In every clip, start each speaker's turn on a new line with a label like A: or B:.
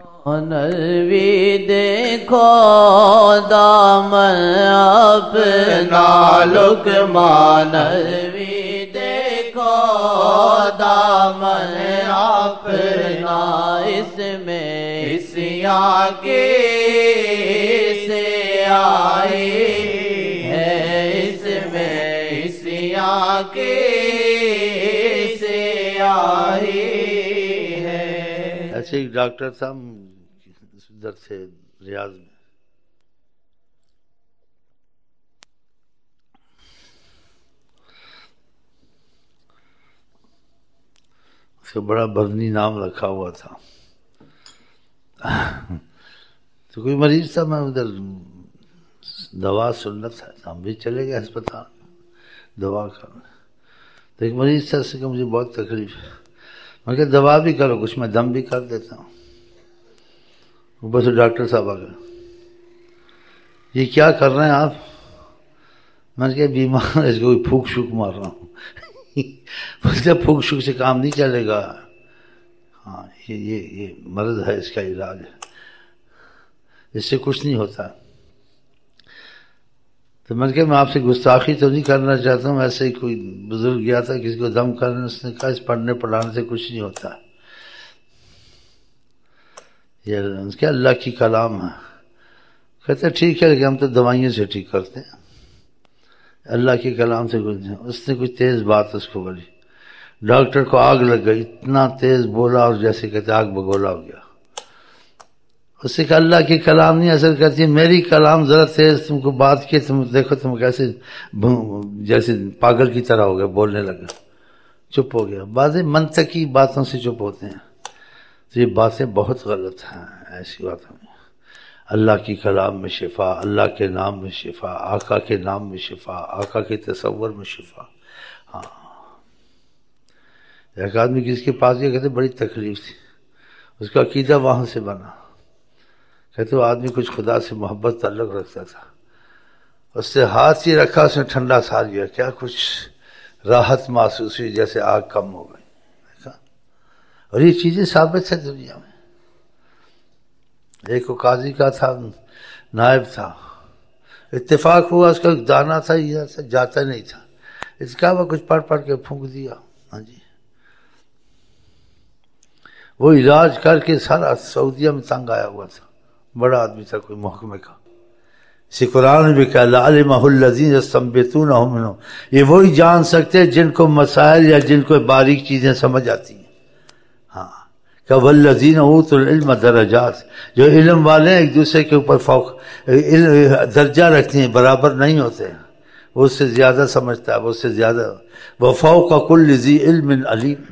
A: نروی دیکھو دامن اپنا لقمان نروی دیکھو دامن اپنا اس میں عصیاں کی سے آئی ہے اس میں عصیاں کی سے آئی ہے۔
B: ایسے ایک ڈاکٹر تھا ادھر سے ریاض میں، اس کا بڑا برنی نام رکھا ہوا تھا۔ تو کوئی مریض تھا، میں ادھر دوا سننا تھا، ہم بھی چلے گئے ہسپتال دوا کرنے۔ تو ایک مریض تھا، اس سے کہ مجھے بہت تکلیف ہے، میں کہا دوا بھی کرو کچھ، میں دم بھی کر دیتا ہوں۔ اوپر سے ڈاکٹر صاحب آ گئے، یہ کیا کر رہے ہیں آپ؟ میں نے کہا بیمار ہے، اس کو کوئی پھونک شوک مار رہا ہوں۔ بولتے پھونک شوک سے کام نہیں چلے گا، ہاں یہ مرض ہے، اس کا علاج ہے، اس سے کچھ نہیں ہوتا۔ تو میں نے کہا میں آپ سے گستاخی تو نہیں کرنا چاہتا ہوں، ایسے ہی کوئی بزرگ گیا تھا کسی کو دم کرنے، اس نے کہا اس پڑھنے پڑھانے سے کچھ نہیں ہوتا، یہ اس کے اللہ کی کلام ہے۔ کہتے ٹھیک ہے لیکن ہم تو دوائیوں سے ٹھیک کرتے ہیں، اللہ کے کلام سے کچھ نہیں۔ اس نے کچھ تیز بات اس کو بولی، ڈاکٹر کو آگ لگ گئی، اتنا تیز بولا اور جیسے کہتے آگ بگولا ہو گیا۔ اس سے کہ اللہ کی کلام نہیں اثر کرتی، میری کلام ذرا تیز تم کو بات کی، تم دیکھو تم کیسے جیسے پاگل کی طرح ہو گئے، بولنے لگے، چپ ہو گیا۔ بعض منطقی باتوں سے چپ ہوتے ہیں، تو یہ باتیں بہت غلط ہیں، ایسی باتیں نہیں۔ اللہ کی کلام میں شفا، اللہ کے نام میں شفا، آقا کے نام میں شفا، آقا کے تصور میں شفا۔ ہاں ایک آدمی کسی کے پاس گیا، کہتے بڑی تکلیف تھی، اس کا عقیدہ وہاں سے بنا۔ کہتے وہ آدمی کچھ خدا سے محبت تعلق رکھتا تھا، اس سے ہاتھ ہی رکھا، اس نے ٹھنڈا سا لیا، کیا کچھ راحت محسوس ہوئی، جیسے آگ کم ہو گئی۔ دیکھا، اور یہ چیزیں ثابت ہیں دنیا میں۔ ایک قاضی کا تھا، نائب تھا، اتفاق ہوا اس کا دانا تھا، یہ سے جاتا نہیں تھا، اس کا وہ کچھ پڑھ پڑھ کے پھونک دیا۔ ہاں جی، وہ علاج کر کے سارا سعودیہ میں تنگ آیا ہوا تھا، بڑا آدمی تھا کوئی محکمے کا۔ اسی قرآن میں بھی کہا لَعَلِمَهُ الَّذِينَ يَسْتَنبِطُونَهُ مِنْهُمْ، یہ وہی جان سکتے ہیں جن کو مسائل یا جن کو باریک چیزیں سمجھ آتی ہیں۔ ہاں کہ وَالَّذِينَ أُوتُوا الْعِلْمَ دَرَجَاتٍ، جو علم والے ایک دوسرے کے اوپر فوق درجہ رکھتے ہیں، برابر نہیں ہوتے ہیں، وہ اس سے زیادہ سمجھتا ہے، وہ اس سے زیادہ۔ وَفَوْقَ كُلِّ ذِي عِلْمٍ عَلِيمٍ،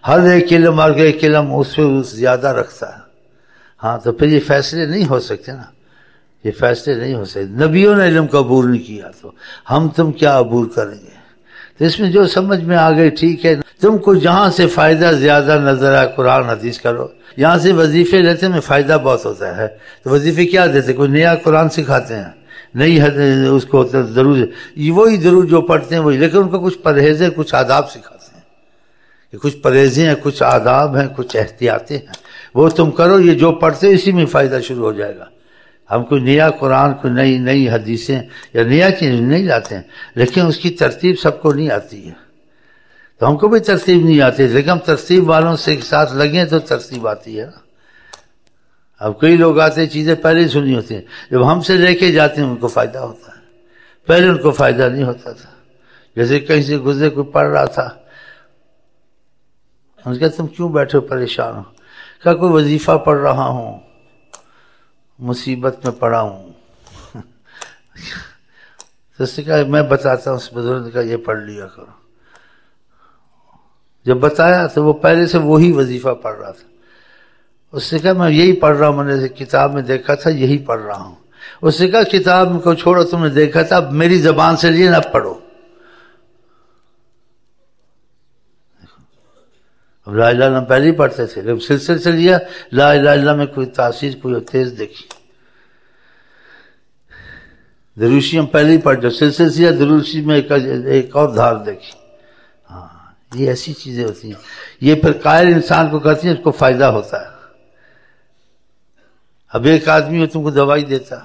B: ہر ایک علم اور ایک علم اس سے زیادہ رکھتا ہے۔ ہاں تو پھر یہ فیصلے نہیں ہو سکتے نا، یہ فیصلے نہیں ہو سکتے۔ نبیوں نے علم کو عبور نہیں کیا، تو ہم تم کیا عبور کریں گے؟ تو اس میں جو سمجھ میں آ گئی ٹھیک ہے، تم کو جہاں سے فائدہ زیادہ نظر آئے قرآن حدیث کرو۔ یہاں سے وظیفے لیتے میں فائدہ بہت ہوتا ہے، تو وظیفے کیا دیتے؟ کوئی نیا قرآن سکھاتے ہیں، نئی اس کو ضرور وہی ضرور جو پڑھتے ہیں وہی، لیکن ان کو کچھ پرہیز ہے، کچھ آداب سکھاتے ہیں، کہ کچھ پرہیزیں ہیں، کچھ آداب ہیں، کچھ احتیاطیں ہیں، وہ تم کرو، یہ جو پڑھتے اسی میں فائدہ شروع ہو جائے گا۔ ہم کوئی نیا قرآن، کوئی نئی حدیثیں یا نیا چیز نہیں لاتے ہیں، لیکن اس کی ترتیب سب کو نہیں آتی ہے، تو ہم کو بھی ترتیب نہیں آتی، لیکن ہم ترتیب والوں سے ساتھ لگیں تو ترتیب آتی ہے نا۔ اب کئی لوگ آتے ہیں چیزیں پہلے سنی ہوتی ہیں، جب ہم سے لے کے جاتے ہیں ان کو فائدہ ہوتا ہے، پہلے ان کو فائدہ نہیں ہوتا تھا۔ جیسے کہیں سے گزرے کوئی پڑھ رہا تھا، ہم نے کہا تم کیوں بیٹھے ہو پریشان ہو؟ کہا کوئی وظیفہ پڑھ رہا ہوں، مصیبت میں پڑا ہوں۔ تو اس نے کہا میں بتاتا ہوں، اس بزرگ نے کہا یہ پڑھ لیا کرو۔ جب بتایا تو وہ پہلے سے وہی وظیفہ پڑھ رہا تھا، اس نے کہا میں یہی پڑھ رہا ہوں، میں نے کتاب میں دیکھا تھا یہی پڑھ رہا ہوں۔ اس نے کہا کتاب کو چھوڑو، تم نے دیکھا تھا، اب میری زبان سے لیے نہ پڑھو۔ اب لا الہ الا اللہ پہلے ہی پڑھتے تھے، جب سلسلے سے لیا لا الہ الا اللہ میں کوئی تاثیر، کوئی تیز دیکھی۔ دروشی ہم پہلے ہی پڑھتے، سلسلے سے دروشی میں ایک اور دھار دیکھی۔ ہاں یہ ایسی چیزیں ہوتی ہیں، یہ پھر قائل انسان کو کرتی ہیں، اس کو فائدہ ہوتا ہے۔ اب ایک آدمی وہ تم کو دوائی دیتا،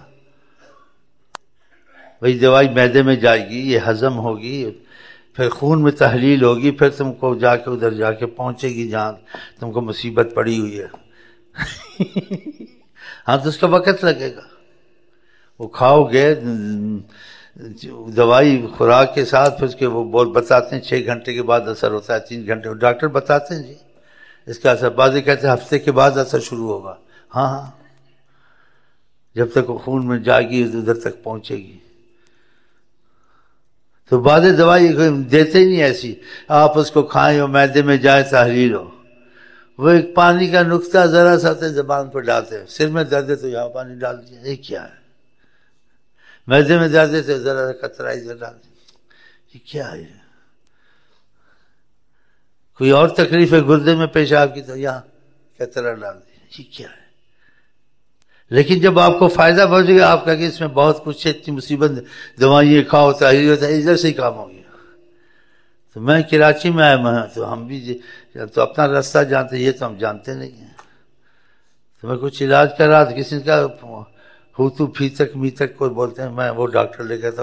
B: وہی دوائی معدے میں جائے گی، یہ ہضم ہوگی، پھر خون میں تحلیل ہوگی، پھر تم کو جا کے ادھر جا کے پہنچے گی جہاں تم کو مصیبت پڑی ہوئی ہے۔ ہاں تو اس کا وقت لگے گا، وہ کھاؤ گے دوائی خوراک کے ساتھ، پھر اس کے وہ بتاتے ہیں 6 گھنٹے کے بعد اثر ہوتا ہے، 3 گھنٹے، ڈاکٹر بتاتے ہیں جی اس کا اثر، بعض کہتے ہیں ہفتے کے بعد اثر شروع ہوگا۔ ہاں ہاں، جب تک وہ خون میں جائے گی ادھر تک پہنچے گی۔ تو بعض دوائی دیتے ہی نہیں ایسی، آپ اس کو کھائیں اور معدے میں جائے تحلیل ہو۔ وہ ایک پانی کا نقطہ ذرا سا زبان پر ڈالتے ہیں، سر میں درد ہے تو یہاں پانی ڈال دیا، یہ کیا ہے؟ معدے میں درد ہے تو ذرا سا قطرہ ادھر ڈال دیا، یہ کیا ہے؟ کوئی اور تکلیف ہے گردے میں پیشاب کی تو یہاں قطرہ ڈال دیا، یہ کیا ہے؟ لیکن جب آپ کو فائدہ پہنچے گا، آپ کہیں کہ اس میں بہت کچھ ہے، اتنی مصیبت، دوائیں کھاؤ تحریر ہوتا ہے، ادھر سے ہی کام ہو گیا۔ تو میں کراچی میں آیا ہوں تو ہم بھی تو اپنا راستہ جانتے، یہ تو ہم جانتے نہیں ہیں۔ تو میں کچھ علاج کر رہا تھا، کسی کا ہوتو پھیتک میتک کوئی بولتے ہیں، میں وہ ڈاکٹر لے گیا تھا،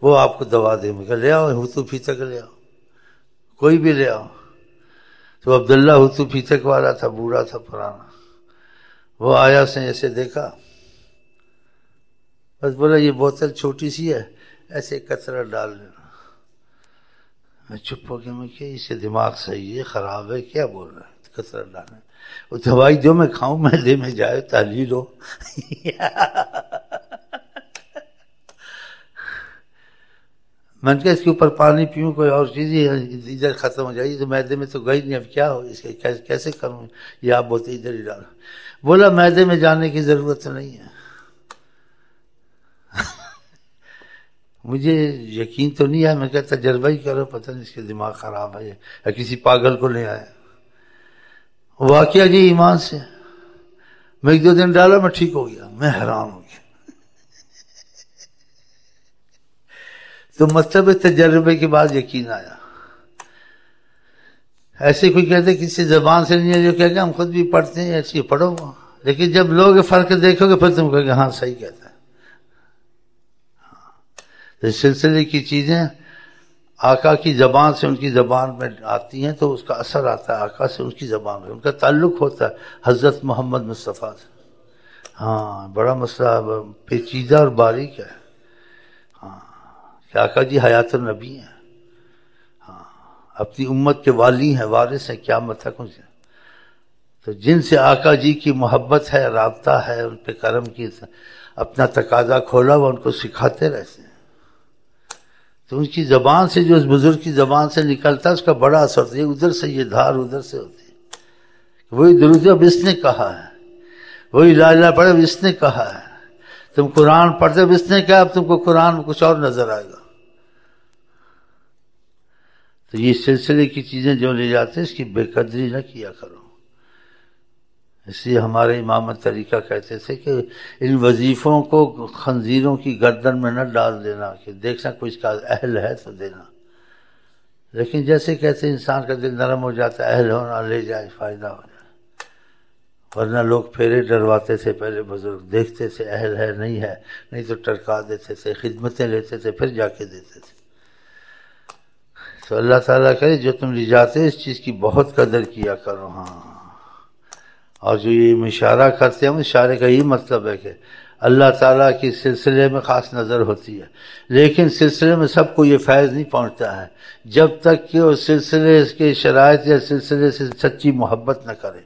B: وہ آپ کو دوا دے، میں کہا لے آؤ ہوتو پھیتک لے آؤ، کوئی بھی لے آؤ۔ تو عبداللہ ہوتو پھیتک والا تھا، بوڑھا تھا پرانا، وہ آیا، اس نے ایسے دیکھا، بس بولا یہ بوتل چھوٹی سی ہے، ایسے قطرہ ڈال لینا۔ میں چپ ہو گیا، میں کہ اس کے دماغ صحیح ہے خراب ہے کیا بول رہا ہے، قطرہ ڈالنا، وہ دوائی جو میں کھاؤں معدے میں جائے تحلیل ہو۔ میں نے کہا اس کے اوپر پانی پیوں، کوئی اور چیز ادھر ختم ہو جائے، تو معدے میں تو گئی نہیں، اب کیا ہو اس کے کیسے کروں، یہ آپ بولتے ادھر ہی ڈالو۔ بولا معدے میں جانے کی ضرورت نہیں ہے۔ مجھے یقین تو نہیں ہے، میں کہتا تجربہ ہی کرو، پتہ نہیں اس کے دماغ خراب ہے یا کسی پاگل کو لے آیا۔ واقعہ جی ایمان سے، میں 1-2 دن ڈالا، میں ٹھیک ہو گیا، میں حیران ہو گیا۔ تو مطلب تجربے کے بعد یقین آیا۔ ایسے کوئی کہتے کسی زبان سے نہیں ہے، جو کہہ کہ ہم خود بھی پڑھتے ہیں، ایسی پڑھو، لیکن جب لوگ فرق دیکھو گے پھر تم کہو گے ہاں صحیح کہتا ہے۔ تو اس سلسلے کی چیزیں آقا کی زبان سے ان کی زبان میں آتی ہیں تو اس کا اثر آتا ہے آقا سے ان کی زبان میں، ان کا تعلق ہوتا ہے حضرت محمد مصطفیٰ سے۔ ہاں بڑا مسئلہ پیچیدہ اور باریک ہے، ہاں کہ آقا جی حیات النبی ہیں، ہاں اپنی امت کے والی ہیں، وارث ہیں قیامت تک ان سے۔ تو جن سے آقا جی کی محبت ہے، رابطہ ہے، ان پہ کرم کی اپنا تقاضا کھولا وہ ان کو سکھاتے رہتے ہیں۔ تو ان کی زبان سے جو اس بزرگ کی زبان سے نکلتا ہے اس کا بڑا اثر ہوتا ہے، ادھر سے یہ دھار ادھر سے ہوتی ہے، وہی درود اب اس نے کہا ہے، وہی لا الہ پڑھے اب اس نے کہا ہے، تم قرآن پڑھتے اب اس نے کہا، اب تم کو قرآن میں کچھ اور نظر آئے گا۔ تو یہ سلسلے کی چیزیں جو لے جاتے ہیں اس کی بے قدری نہ کیا کرو۔ اس لیے ہمارے امام طریقہ کہتے تھے کہ ان وظیفوں کو خنزیروں کی گردن میں نہ ڈال دینا، کہ دیکھنا کوئی اس کا اہل ہے تو دینا، لیکن جیسے کہتے انسان کا دل نرم ہو جاتا ہے، اہل ہونا لے جائے فائدہ ہو جائے، ورنہ لوگ پھیرے ڈرواتے تھے پہلے بزرگ، دیکھتے تھے اہل ہے نہیں ہے، نہیں تو ٹرکا دیتے تھے، خدمتیں لیتے تھے پھر جا کے دیتے تھے۔ تو اللہ تعالیٰ کہے جو تم لے جاتے اس چیز کی بہت قدر کیا کرو۔ ہاں، اور جو یہ اشارہ کرتے ہیں اشارے کا یہ مطلب ہے کہ اللہ تعالیٰ کی سلسلے میں خاص نظر ہوتی ہے، لیکن سلسلے میں سب کو یہ فیض نہیں پہنچتا ہے جب تک کہ وہ سلسلے اس کے شرائط یا سلسلے سے سچی محبت نہ کرے۔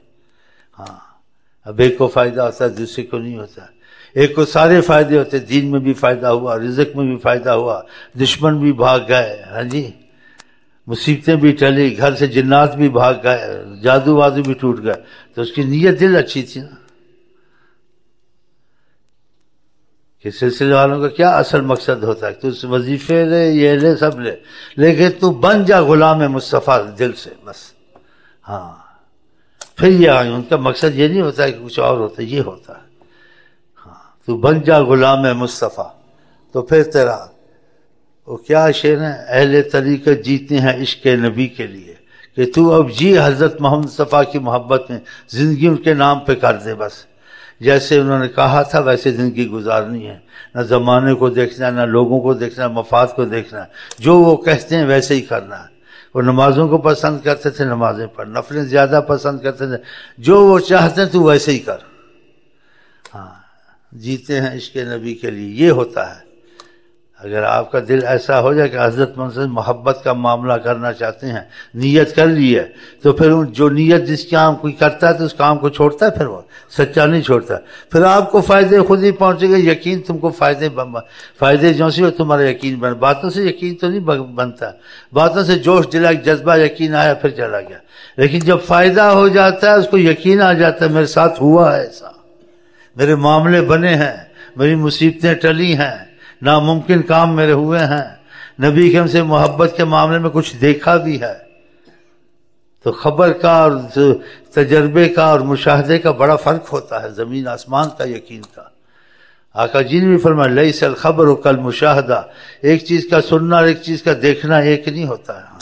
B: ہاں، اب ایک کو فائدہ ہوتا ہے دوسرے کو نہیں ہوتا، ایک کو سارے فائدے ہوتے، دین میں بھی فائدہ ہوا، رزق میں بھی فائدہ ہوا، دشمن بھی بھاگ گئے، ہاں جی مصیبتیں بھی ٹلی، گھر سے جنات بھی بھاگ گئے، جادو وادو بھی ٹوٹ گئے، تو اس کی نیت دل اچھی تھی نا، کہ سلسلے والوں کا کیا اصل مقصد ہوتا ہے، تو اس وظیفے لے یہ لے سب لے، لیکن تو بن جا غلام مصطفیٰ دل سے بس۔ ہاں پھر یہ آئیں، ان کا مقصد یہ نہیں ہوتا ہے کہ کچھ اور ہوتا ہے، یہ ہوتا ہے ہاں تو بن جا غلام مصطفیٰ۔ تو پھر تیرا وہ کیا شعر ہے، اہل طریقت جیتے ہیں عشق نبی کے لیے، کہ تو اب جی حضرت محمد مصطفیٰ کی محبت میں، زندگی ان کے نام پہ کر دے بس۔ جیسے انہوں نے کہا تھا ویسے زندگی گزارنی ہے، نہ زمانے کو دیکھنا، نہ لوگوں کو دیکھنا، مفاد کو دیکھنا، جو وہ کہتے ہیں ویسے ہی کرنا ہے۔ وہ نمازوں کو پسند کرتے تھے، نمازیں پڑھ، نفلیں زیادہ پسند کرتے تھے، جو وہ چاہتے ہیں تو ویسے ہی کر۔ ہاں، جیتے ہیں عشق نبی کے لیے، یہ ہوتا ہے۔ اگر آپ کا دل ایسا ہو جائے کہ حضرت محمد سے محبت کا معاملہ کرنا چاہتے ہیں، نیت کر لی ہے، تو پھر جو نیت جس کام کوئی کرتا ہے تو اس کام کو چھوڑتا ہے، پھر وہ سچا نہیں چھوڑتا، پھر آپ کو فائدے خود ہی پہنچے گا۔ یقین تم کو فائدے جو سی ہو تمہارا یقین بن، باتوں سے یقین تو نہیں بنتا، باتوں سے جوش دلا، جذبہ، یقین آیا پھر چلا گیا، لیکن جب فائدہ ہو جاتا ہے اس کو یقین آ جاتا ہے، میرے ساتھ ہوا ہے ایسا، میرے معاملے بنے ہیں، میری مصیبتیں ٹلی ہیں، ناممکن کام میرے ہوئے ہیں، نبی کے ہم سے محبت کے معاملے میں کچھ دیکھا بھی ہے، تو خبر کا اور تجربے کا اور مشاہدے کا بڑا فرق ہوتا ہے، زمین آسمان کا یقین کا۔ آقا جی نے بھی فرمایا لیس الخبر کالمشاہدہ، ایک چیز کا سننا اور ایک چیز کا دیکھنا ایک نہیں ہوتا ہے۔